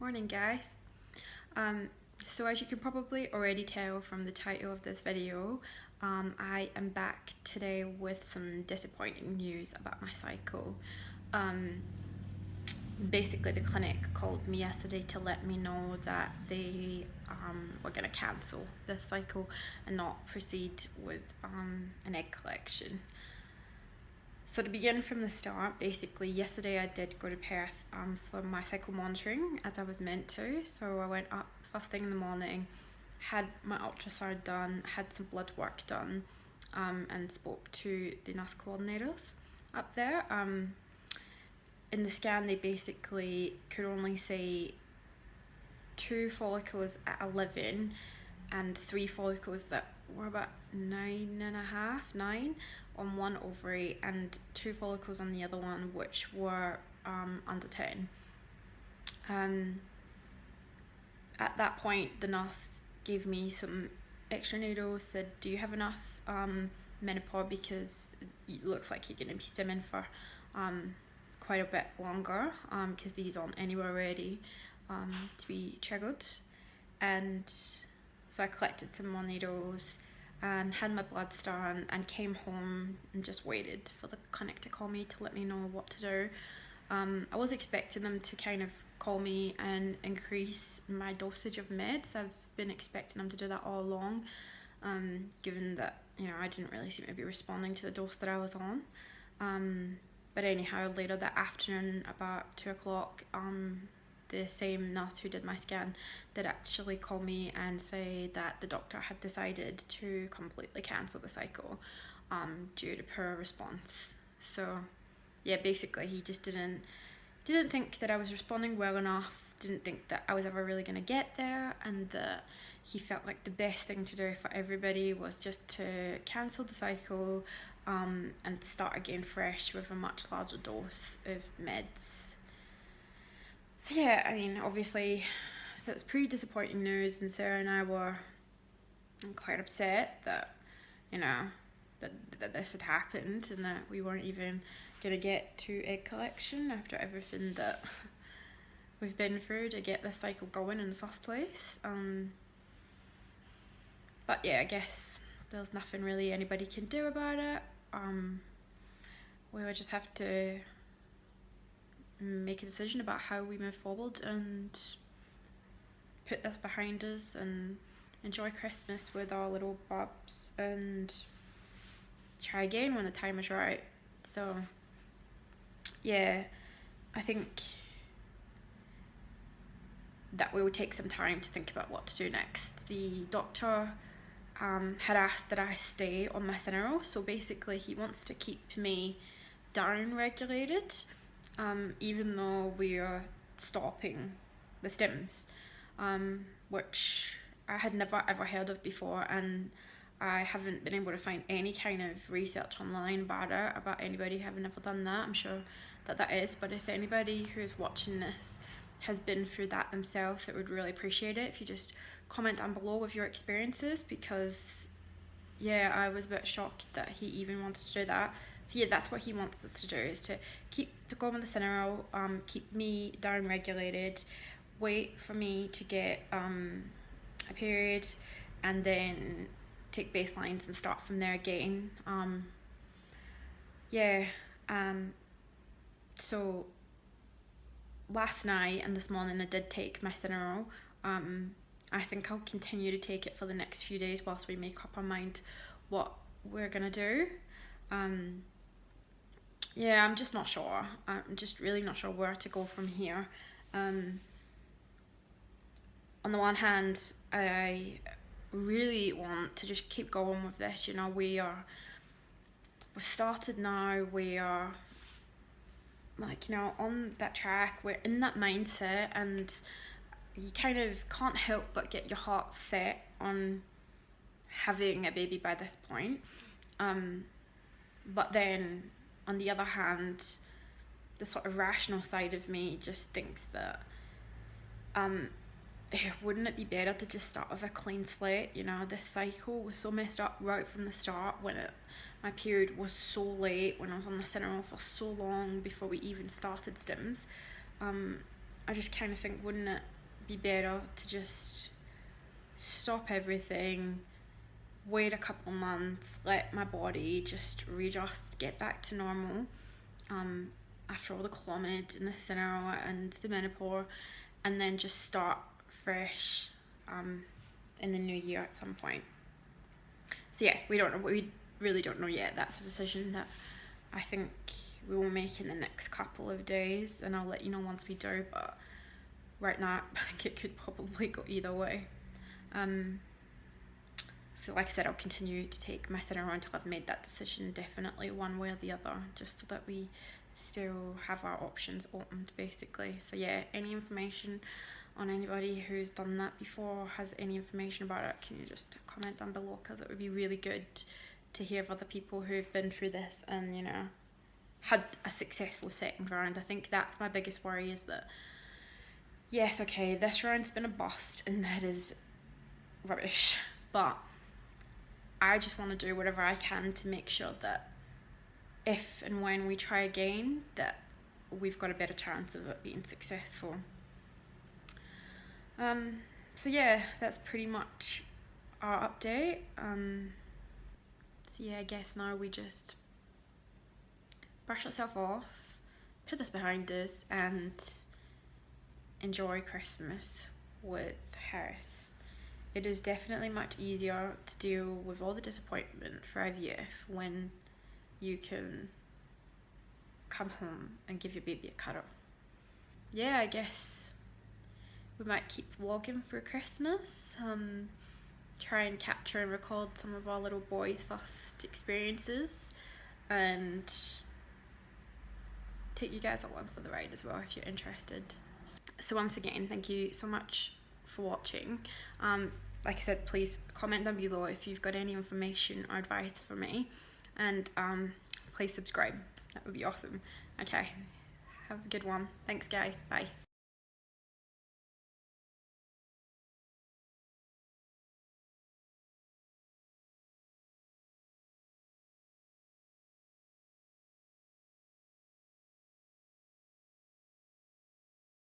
Morning guys. So as you can probably already tell from the title of this video, I am back today with some disappointing news about my cycle. Basically the clinic called me yesterday to let me know that they were going to cancel this cycle and not proceed with an egg collection. So to begin from the start, basically yesterday I did go to Perth for my cycle monitoring as I was meant to. So I went up first thing in the morning, had my ultrasound done, had some blood work done, and spoke to the nurse coordinators up there. In the scan they basically could only see 2 follicles at 11 and 3 follicles that were about 9 on one ovary and 2 follicles on the other one which were under 10. At that point the nurse gave me some extra needles, said do you have enough menopause, because it looks like you're going to be stimming for quite a bit longer, because these aren't anywhere ready to be triggered. And so I collected some more needles and had my bloods done and came home and just waited for the clinic to call me to let me know what to do. I was expecting them to kind of call me and increase my dosage of meds. I've been expecting them to do that all along, given that, you know, I didn't really seem to be responding to the dose that I was on. But anyhow, later that afternoon, about 2 o'clock, the same nurse who did my scan did actually call me and say that the doctor had decided to completely cancel the cycle due to poor response. So yeah, basically he just didn't think that I was responding well enough, didn't think that I was ever really going to get there, and that he felt like the best thing to do for everybody was just to cancel the cycle and start again fresh with a much larger dose of meds. So yeah, I mean, obviously that's pretty disappointing news, and Sarah and I were quite upset that, you know, that this had happened and that we weren't even gonna get to egg collection after everything that we've been through to get this cycle going in the first place. But yeah, I guess there's nothing really anybody can do about it. We would just have to make a decision about how we move forward and put this behind us and enjoy Christmas with our little bubs and try again when the time is right. So yeah, I think that we would take some time to think about what to do next. The doctor had asked that I stay on my Cineral, so basically he wants to keep me down regulated, even though we are stopping the stims, which I had never ever heard of before, and I haven't been able to find any kind of research online about it, about anybody having ever done that. I'm sure that is, but if anybody who's watching this has been through that themselves, I would really appreciate it if you just comment down below with your experiences, because yeah, I was a bit shocked that he even wanted to do that. So yeah, that's what he wants us to do, is to go on the Cineral, keep me down regulated, wait for me to get a period, and then take baselines and start from there again. So last night and this morning I did take my Cineral. I think I'll continue to take it for the next few days whilst we make up our mind what we're gonna do. Yeah, I'm just not sure. I'm just really not sure where to go from here. On the one hand, I really want to just keep going with this. You know, we've started now, we are like, you know, on that track, we're in that mindset, and you kind of can't help but get your heart set on having a baby by this point. But then on the other hand, the sort of rational side of me just thinks that wouldn't it be better to just start with a clean slate? You know, this cycle was so messed up right from the start, when my period was so late, when I was on the Cineral for so long before we even started stims. I just kind of think, wouldn't it be better to just stop everything, wait a couple months, let my body just readjust, get back to normal, after all the clomid and the center and the menopause, and then just start fresh in the new year at some point. So yeah, we don't know. We really don't know yet. That's a decision that I think we will make in the next couple of days, and I'll let you know once we do. But right now, I think it could probably go either way. So like I said, I'll continue to take my center until I've made that decision, definitely one way or the other, just so that we still have our options opened, basically. So yeah, any information on anybody who's done that before, has any information about it, can you just comment down below, because it would be really good to hear of other people who've been through this and, you know, had a successful second round. I think that's my biggest worry, is that yes, okay, this round's been a bust and that is rubbish, but I just want to do whatever I can to make sure that if and when we try again, that we've got a better chance of it being successful. So yeah, that's pretty much our update. So yeah, I guess now we just brush ourselves off, put this behind us, and enjoy Christmas with Harris. It is definitely much easier to deal with all the disappointment for IVF when you can come home and give your baby a cuddle. Yeah, I guess we might keep vlogging for Christmas. Try and capture and record some of our little boys' first experiences, and take you guys along for the ride as well if you're interested. So once again, thank you so much for watching. Like I said, please comment down below if you've got any information or advice for me, and please subscribe. That would be awesome. Okay, have a good one. Thanks guys, bye.